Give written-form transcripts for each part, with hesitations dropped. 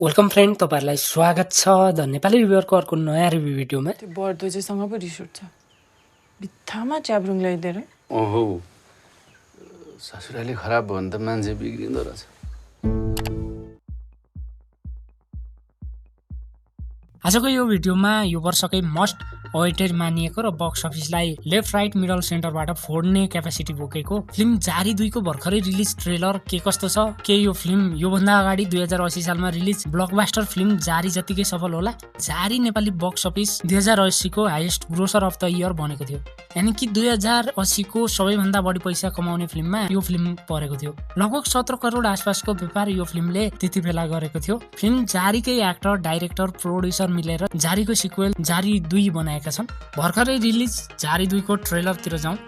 Welcome friend, तपाईँहरूलाई स्वागत छ द नेपाली रिभ्युअरको अर्को नयाँ रिभ्यू भिडियोमा। त्यो बढ्दो चाहिँसँग पो रिस उठ्छ। बित्थामा च्याब्रुङ ल्याइदिएर। ओहो, ससुराली खराब भयो भने त मान्छे बिग्रिँदो रहेछ। आजको यो भिडियोमा यो वर्षकै मस्ट अवेटेड मानिएको र बक्स अफिसलाई लेफ्ट राइट मिडल सेन्टरबाट फोड्ने क्यापेसिटी बोकेको फिल्म जारी 2 को भर्खरै रिलिज ट्रेलर के कस्तो छ, के यो फिल्म योभन्दा अगाडि 2080 सालमा रिलिज ब्लकबस्टर फिल्म जारी जतिकै सफल होला। जारी नेपाली बक्स अफिस 2080 को highest grocer of the year बनेको थियो, यानि कि 2080 को सबैभन्दा बढी पैसा कमाउने फिल्ममा यो फिल्म परेको थियो। लगभग 17 करोड आसपासको व्यापार यो फिल्मले त्यति बेला गरेको थियो। फिल्म जारीकै एक्टर, डाइरेक्टर, प्रोड्युसर मिलेर जारीको सिक्वेल जारी 2 बनाएका छन्। भर्खरै रिलिज जारी 2 को ट्रेलरतिर जाउँ।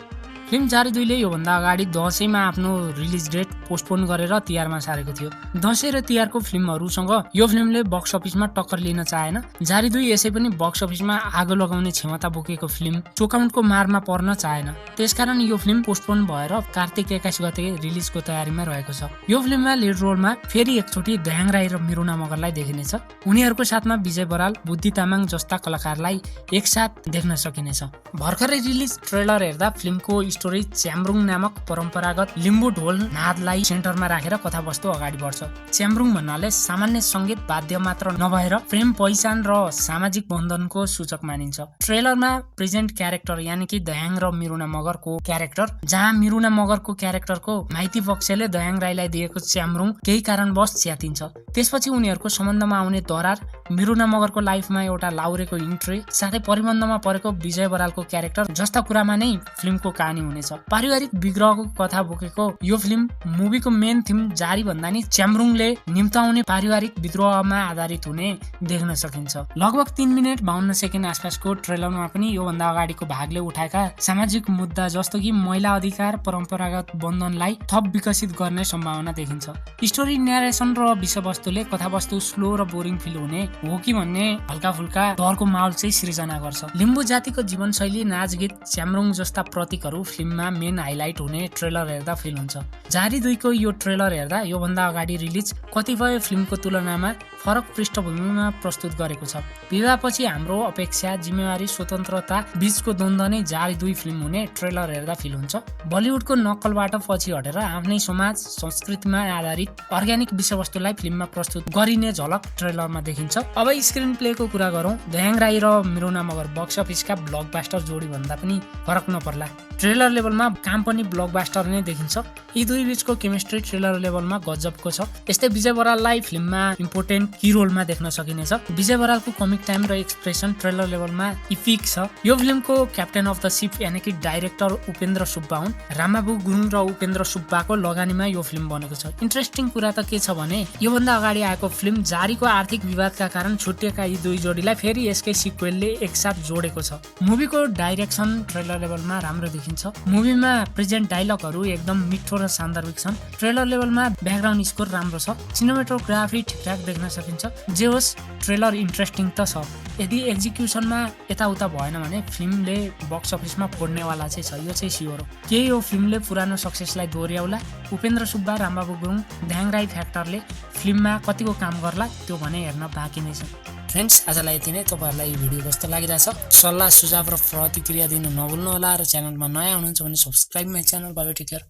फिल्म जारी 2 ले योभन्दा अगाडि दशैंमा आफ्नो रिलिज डेट पोस्टपोन गरेर तिहारमा सारेको थियो। दशैं र तिहारको फिल्महरूसँग यो फिल्मले बक्स अफिसमा टक्कर लिन चाहेन। जारी 2 यसै पनि बक्स अफिसमा आगो लगाउने क्षमता बोकेको फिल्म चोकाउन्टको मारमा पर्न चाहेन। त्यसकारण यो फिल्म पोस्टपोन भएर कार्तिक 21 गते रिलिजको तयारीमा रहेको छ। यो फिल्ममा लिड रोलमा फेरि एकचोटि दयाङ राई र मिरुना मगरलाई देखिनेछ। उनीहरूको साथमा विजय बराल, बुद्धि तामाङ जस्ता कलाकारलाई एकसाथ देख्न सकिनेछ। भर्खरै रिलिज ट्रेलर हेर्दा फिल्मको स्टोरी च्याम्रुङ नामक परम्परागत लिम्बू ढोल नादलाई सेन्टरमा राखेर कथावस्तु अगाडि बढ्छ। च्याम्रुङ भन्नाले सामान्य संगीत वाद्य मात्र नभएर प्रेम, पहिचान र सामाजिक बन्धनको सूचक मानिन्छ। ट्रेलरमा प्रेजेन्ट क्यारेक्टर यानि कि दयाङ र मिरुना मगरको क्यारेक्टर, जहाँ मिरुना मगरको क्यारेक्टरको माइती पक्षले दयाङ राईलाई दिएको च्याम्रुङ केही कारणवश च्यातिन्छ। त्यसपछि उनीहरूको सम्बन्धमा आउने दरार, मिरुना मगरको लाइफमा एउटा लाउरेको इन्ट्री, साथै परिबन्धमा परेको विजय बरालको क्यारेक्टर जस्ता कुरामा नै फिल्मको कहानी हुनेछ। पारिवारिक विग्रहको कथा बोकेको यो फिल्म मुभीको मेन थिम जारी भन्दा नि च्याम्रुङले निम्ताउने पारिवारिक विद्रोहमा आधारित हुने देख्न सकिन्छ। लगभग 3 मिनेट 52 सेकेन्ड आसपासको ट्रेलरमा पनि योभन्दा अगाडिको भागले उठाएका सामाजिक मुद्दा जस्तो कि महिला अधिकार, परम्परागत बन्धनलाई थप विकसित गर्ने सम्भावना देखिन्छ। स्टोरी, न्यारेसन र विषयवस्तुले कथावस्तु स्लो र बोरिङ फिल हुने हो कि भन्ने हल्का फुल्का डरको माहौल चाहिँ सृजना गर्छ। लिम्बू जातिको जीवनशैली, नाच गीत, च्याम्रुङ जस्ता प्रतीकहरू फिल्ममा मेन हाइलाइट हुने ट्रेलर हेर्दा फिल हुन्छ। जारी 2 को यो ट्रेलर हेर्दा योभन्दा अगाडि रिलिज कतिपय फिल्मको तुलनामा फरक पृष्ठभूमिमा प्रस्तुत गरेको छ। विवाहपछि हाम्रो अपेक्षा, जिम्मेवारी, स्वतन्त्रता बीचको द्वन्द्व नै जारी 2 फिल्म हुने ट्रेलर हेर्दा फिल हुन्छ। बलिउडको नक्कलबाट पछि हटेर आफ्नै समाज, संस्कृतिमा आधारित अर्ग्यानिक विषयवस्तुलाई फिल्ममा प्रस्तुत गरिने झलक ट्रेलरमा देखिन्छ। अब स्क्रिन प्लेको कुरा गरौँ। दयाङ राई र मिरुना मगर बक्स अफिसका ब्लकबस्टर जोडी भन्दा पनि फरक नपर्ला। ट्रेलर लेभलमा काम पनि ब्लकबस्टर नै देखिन्छ। यी दुई बीचको केमिस्ट्री ट्रेलर लेभलमा गजबको छ। यस्तै विजय बराललाई फिल्ममा इम्पोर्टेन्ट की रोलमा देख्न सकिनेछ। विजय बरालको कमिक टाइम र एक्सप्रेसन ट्रेलर लेभलमा इपिक छ। यो फिल्मको क्याप्टेन अफ द सिप यानि कि डाइरेक्टर उपेन्द्र सुब्बा हुन्। रामाबु गुरुङ र उपेन्द्र सुब्बाको लगानीमा यो फिल्म बनेको छ। इन्ट्रेस्टिङ कुरा त के छ भने योभन्दा अगाडि आएको फिल्म जारीको आर्थिक विवादका कारण छुट्टिएका यी दुई जोडीलाई फेरि यसकै सिक्वेलले एकसाथ जोडेको छ। मुभीको डाइरेक्सन ट्रेलर लेभलमा राम्रो देखिन्छ। मुभीमा प्रेजेन्ट डायलगहरू एकदम मिठो र सान्दर्भिक छन्। ट्रेलर लेभलमा ब्याकग्राउन्ड स्कोर राम्रो छ। सिनेमेटोग्राफी ठिकठाक देख्न सकिन्छ। जे होस्, ट्रेलर इन्ट्रेस्टिङ त छ। यदि एक्जिक्युसनमा यताउता भएन भने फिल्मले बक्स अफिसमा फोड्नेवाला चाहिँ छ, यो चाहिँ स्योर हो। के यो फिल्मले पुरानो सक्सेसलाई दोहोऱ्याउला? उपेन्द्र सुब्बा, रामबाबु गुरुङ, दयाङ राई फ्याक्टरले फिल्ममा कतिको काम गर्ला त्यो भने हेर्न बाँकी नै छ। फ्रेन्ड्स, आजलाई यति नै। तपाईँहरूलाई यो भिडियो कस्तो लागिरहेछ? सल्लाह, सुझाव र प्रतिक्रिया दिनु नभुल्नु होला। र च्यानलमा नयाँ हुनुहुन्छ भने subscribe my channel. Bye, take care.